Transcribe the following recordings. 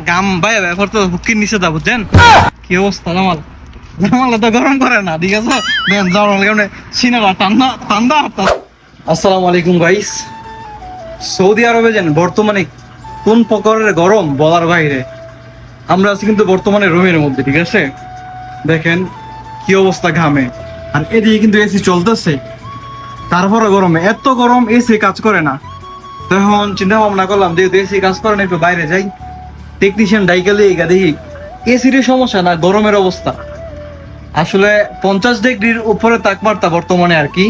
গাম ভাই এবার তো হুকির নিচে দা বুঝছেন কি অবস্থা জামাল জামাল তো গরম করে না ঠিক আছে দেন জামাল কেমনে সিনেমা ঠান্ডা ঠান্ডা আসসালামু আলাইকুম গাইস সৌদি আরবে যেন বর্তমানে কোন প্রকারের গরম বলার বাইরে আমরা আছি কিন্তু বর্তমানে রুমের মধ্যে ঠিক আছে দেখেন কি অবস্থা ঘামে আর এদিকে কিন্তু এসি চলতেছে তারপরে গরমে এত গরম এসি কাজ করে না তখন চিন্তা ভাবনা করলাম যেহেতু এসি কাজ করে না একটু বাইরে যাই টেকনিশিয়ান ডাইকেলে এইগা দেখি এসির সমস্যা না গরমের অবস্থা আসলে 50 ডিগ্রির উপরে তাপমাত্রা বর্তমানে আর কি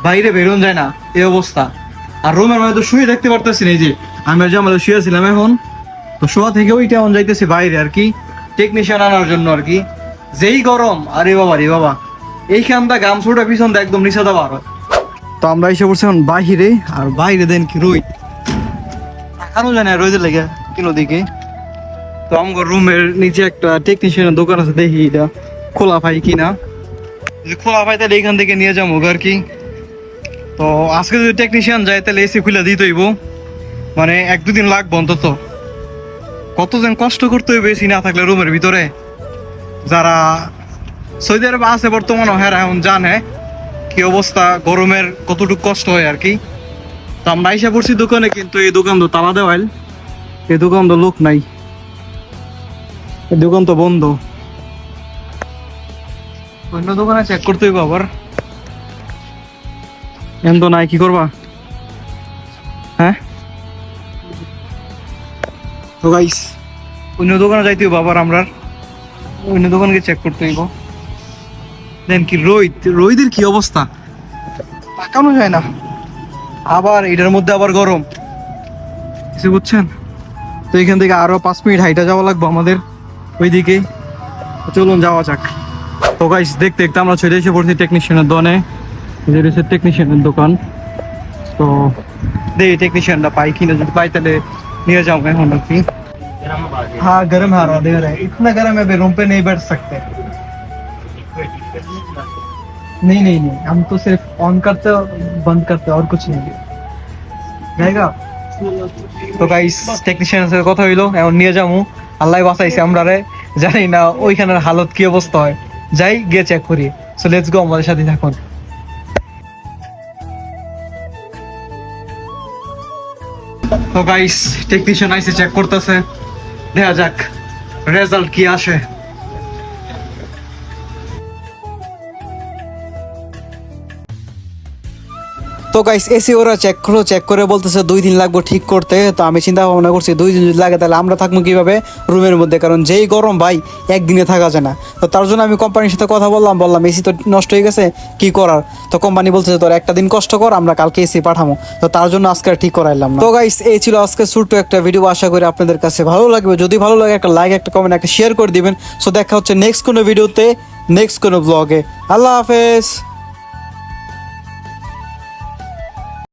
বাইরে বেরোন যায় না এই অবস্থা আর রুমের মধ্যে তো শুয়ে দেখতে পারতেছি না এই যে আমি যে আমাদের শুয়েছিলাম এখন তো শোয়া থেকে ওইটা এখন যাইতেছি বাইরে আর কি টেকনিশিয়ান আনার জন্য আর কি যেই গরম আরে বাবা এইখানটা গামছুটা পিছনটা একদম নিচে দেওয়া হয় তো আমরা এসে পড়ছি এখন বাহিরে আর বাইরে দেন কি রোদ এখনো জানি রোদের লেগে কিনো দিকে তো আমার রুমের নিচে একটা টেকনিশিয়ানের দোকান আছে দেখি এটা খোলা পাই কিনা যদি খোলা পাই তাহলে এখান থেকে নিয়ে যাবো আর কি তো আজকে যদি টেকনিশিয়ান যায় তাহলে এসি খুলে দিতে হইব মানে 1-2 দিন লাগবো অন্তত কতজন কষ্ট করতে হইবে এসি না থাকলে রুমের ভিতরে যারা সৌদি আরবে আছে বর্তমানে হ্যাঁ এখন জানে কি অবস্থা গরমের কতটুকু কষ্ট হয় আর কি তো আমরা আইসা পড়ছি দোকানে কিন্তু এই দোকান তো তালা দেওয়াল এই দোকান তো লোক নাই এই দোকান তো বন্ধ অন্য দোকানে চেক করতে হইব আবার এমন তো নাই কি করবা হ্যাঁ তো গাইস অন্য দোকানে যাইতে হইব আবার আমরা অন্য দোকানকে চেক করতে হইব দেন কি রোদের কি অবস্থা তাকানো যায় না আবার এটার মধ্যে আবার গরম কিছু বুঝছেন তো এখান থেকে আরো 5 মিনিট হাইটা যাওয়া লাগবে আমাদের ওইদিকে চলুন যাওয়া যাক তো গাইস দেখতে দেখতে আমরা চলে এসে পড়ছি টেকনিশিয়ানের দোকানে যে রয়েছে টেকনিশিয়ানের দোকান তো দেখি টেকনিশিয়ানটা পাই কিনা যদি পাই তাহলে নিয়ে যাও এখন আর কি हाँ गर्म हवा दे रहा है इतना गर्म है रूम पे नहीं बैठ सकते नहीं हम तो सिर्फ ऑन करते बंद करते और कुछ नहीं जाएगा তো গাইস টেকনিশিয়ানের সাথে কথা হইলো এখন নিয়ে যাবো আল্লাহ বাঁচাইছে আমরা রে জানি না ওইখানের হালত কি অবস্থা হয় যাই গিয়ে চেক করি সো লেটস গো আমাদের সাথে থাকুন তো গাইস টেকনিশিয়ান আইসে চেক করতেছে দেখা যাক রেজাল্ট কি আসে তো গাইস এসি ওরা চেক করে বলতেছে 2 দিন লাগবে ঠিক করতে তো আমি চিন্তা ভাবনা করছি 2 দিন যদি লাগে তাহলে আমরা থাকবো কিভাবে রুমের মধ্যে কারণ যেই গরম ভাই একদিনে থাকা যায় না তো তার জন্য আমি কোম্পানির সাথে কথা বললাম এসি তো নষ্ট হয়ে গেছে কি করার তো কোম্পানি বলতেছে তোর একটা দিন কষ্ট কর আমরা কালকে এসি পাঠাবো তো তার জন্য আজকে ঠিক করাইলাম না তো গাইস এই ছিল আজকে ছোট্ট একটা ভিডিও আশা করি আপনাদের কাছে ভালো লাগবে যদি ভালো লাগে একটা লাইক একটা কমেন্ট একটা শেয়ার করে দিবেন সো দেখা হচ্ছে নেক্সট কোনো ভিডিওতে নেক্সট কোনো ব্লগে আল্লাহ হাফেজ।